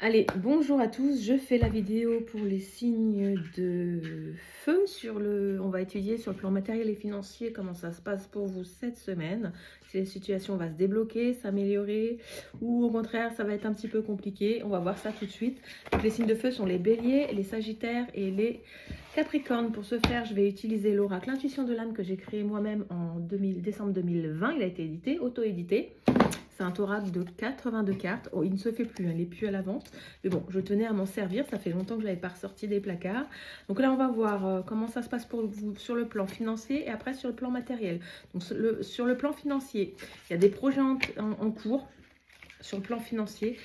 Allez, bonjour à tous, je fais la vidéo pour les signes de feu on va étudier sur le plan matériel et financier comment ça se passe pour vous cette semaine. Si la situation va se débloquer, s'améliorer ou au contraire ça va être un petit peu compliqué, on va voir ça tout de suite. Donc, les signes de feu sont les béliers, les sagittaires et les capricornes. Pour ce faire, je vais utiliser l'oracle Intuition de l'âme que j'ai créé moi-même en décembre 2020. Il a été édité, auto-édité. C'est un oracle de 82 cartes. Oh, il ne se fait plus, hein, il n'est plus à la vente. Mais bon, je tenais à m'en servir. Ça fait longtemps que je ne l'avais pas ressorti des placards. Donc là, on va voir comment ça se passe pour vous sur le plan financier et après sur le plan matériel. Donc sur le plan financier, il y a des projets en cours sur le plan financier.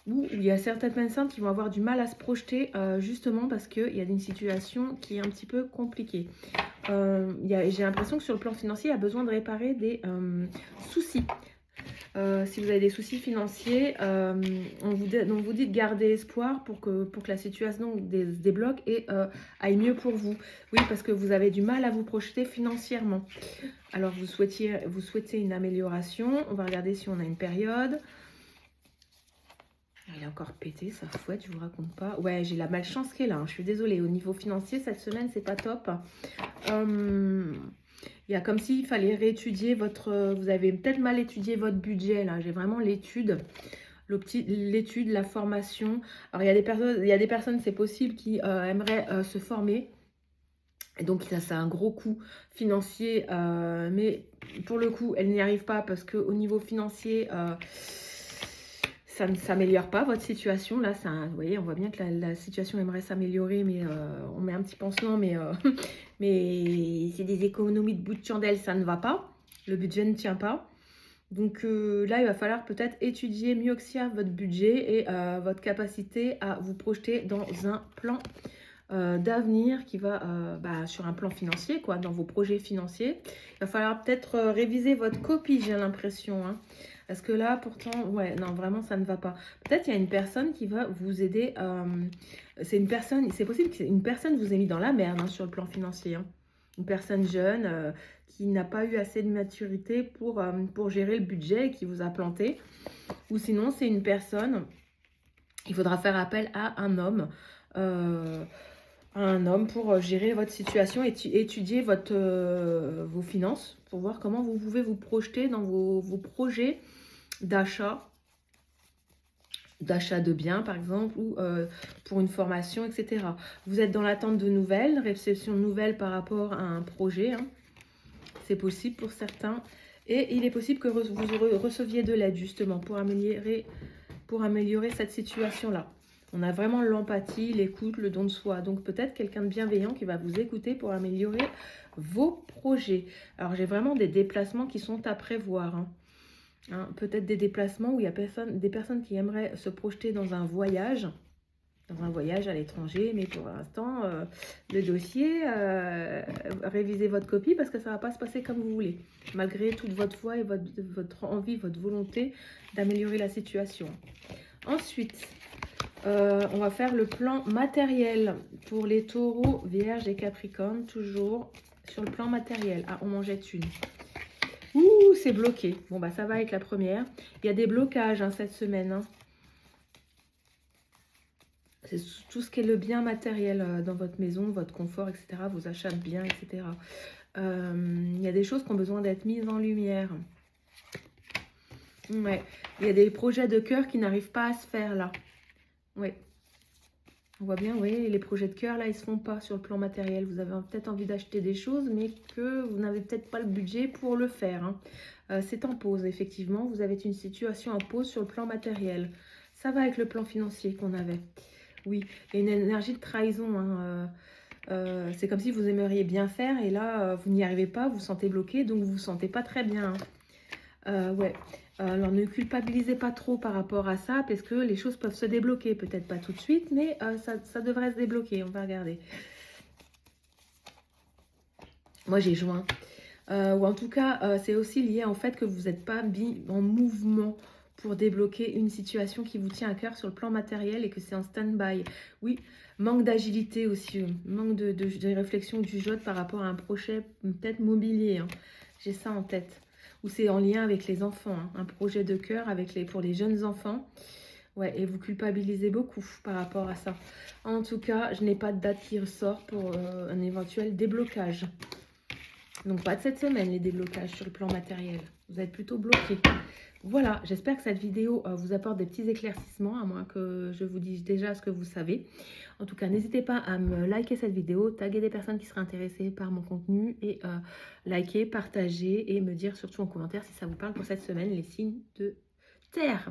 Où il y a certaines personnes qui vont avoir du mal à se projeter justement parce qu'il y a une situation qui est un petit peu compliquée. J'ai l'impression que sur le plan financier, il y a besoin de réparer des soucis. Si vous avez des soucis financiers, on vous dit de garder espoir pour que la situation se débloque et aille mieux pour vous. Oui, parce que vous avez du mal à vous projeter financièrement. Alors, vous souhaitez une amélioration. On va regarder si on a une période. Il est encore pété, ça fouette, je vous raconte pas. Ouais, j'ai la malchance qui est là, hein. Je suis désolée. Au niveau financier, cette semaine, c'est pas top. Il y a comme s'il fallait réétudier votre... Vous avez peut-être mal étudié votre budget, là. J'ai vraiment l'étude, la formation. Alors, il y a des personnes, c'est possible, qui aimeraient se former. Et donc, ça a un gros coût financier. Mais pour le coup, elles n'y arrivent pas parce qu'au niveau financier... ça ne s'améliore pas votre situation. Là, vous voyez, on voit bien que la situation aimerait s'améliorer, mais on met un petit pansement, mais, mais c'est des économies de bout de chandelle, ça ne va pas. Le budget ne tient pas. Donc là, il va falloir peut-être étudier mieux que ça votre budget et votre capacité à vous projeter dans un plan d'avenir qui va sur un plan financier, quoi, dans vos projets financiers. Il va falloir peut-être réviser votre copie, j'ai l'impression, hein. Parce que là, pourtant, ouais, non, vraiment, ça ne va pas. Peut-être il y a une personne qui va vous aider. C'est possible qu'une personne vous ait mis dans la merde, hein, sur le plan financier, hein. Une personne jeune qui n'a pas eu assez de maturité pour gérer le budget et qui vous a planté. Ou sinon, c'est une personne, il faudra faire appel à un homme. Pour gérer votre situation, étudier vos finances pour voir comment vous pouvez vous projeter dans vos projets d'achat de biens par exemple ou pour une formation, etc. Vous êtes dans l'attente de nouvelles, réception de nouvelles par rapport à un projet, hein. C'est possible pour certains. Et il est possible que vous receviez de l'aide justement pour améliorer cette situation-là. On a vraiment l'empathie, l'écoute, le don de soi. Donc peut-être quelqu'un de bienveillant qui va vous écouter pour améliorer vos projets. Alors j'ai vraiment des déplacements qui sont à prévoir, hein. Peut-être des déplacements où il y a des personnes qui aimeraient se projeter dans un voyage à l'étranger, mais pour l'instant, le dossier, révisez votre copie parce que ça ne va pas se passer comme vous voulez, malgré toute votre foi et votre envie, votre volonté d'améliorer la situation. Ensuite, on va faire le plan matériel pour les taureaux, vierges et capricornes, toujours sur le plan matériel. Ah, on m'en jette une. Ouh, c'est bloqué. Bon, bah ça va avec la première. Il y a des blocages, hein, cette semaine, hein. C'est tout ce qui est le bien matériel dans votre maison, votre confort, etc. Vos achats de biens, etc. Il y a des choses qui ont besoin d'être mises en lumière. Ouais. Il y a des projets de cœur qui n'arrivent pas à se faire là. Ouais. On voit bien, oui, les projets de cœur, là, ils ne se font pas sur le plan matériel. Vous avez peut-être envie d'acheter des choses, mais que vous n'avez peut-être pas le budget pour le faire, hein. C'est en pause, effectivement. Vous avez une situation en pause sur le plan matériel. Ça va avec le plan financier qu'on avait. Oui, il y a une énergie de trahison, hein. C'est comme si vous aimeriez bien faire et là, vous n'y arrivez pas, vous vous sentez bloqué, donc vous ne vous sentez pas très bien, hein. Ouais. Alors ne culpabilisez pas trop par rapport à ça parce que les choses peuvent se débloquer, peut-être pas tout de suite, mais ça devrait se débloquer, on va regarder. Moi j'ai joint. Ou en tout cas, c'est aussi lié en fait que vous n'êtes pas mis en mouvement pour débloquer une situation qui vous tient à cœur sur le plan matériel et que c'est en stand-by. Oui, manque d'agilité aussi, manque de réflexion du jeu par rapport à un projet peut-être mobilier, hein. J'ai ça en tête. ou c'est en lien avec les enfants, hein, un projet de cœur pour les jeunes enfants. Ouais, et vous culpabilisez beaucoup par rapport à ça. En tout cas, je n'ai pas de date qui ressort pour un éventuel déblocage. Donc pas de cette semaine les déblocages sur le plan matériel. Vous êtes plutôt bloqué. Voilà, j'espère que cette vidéo vous apporte des petits éclaircissements, à moins que je vous dise déjà ce que vous savez. En tout cas, n'hésitez pas à me liker cette vidéo, taguer des personnes qui seraient intéressées par mon contenu et liker, partager et me dire surtout en commentaire si ça vous parle pour cette semaine, les signes de terre.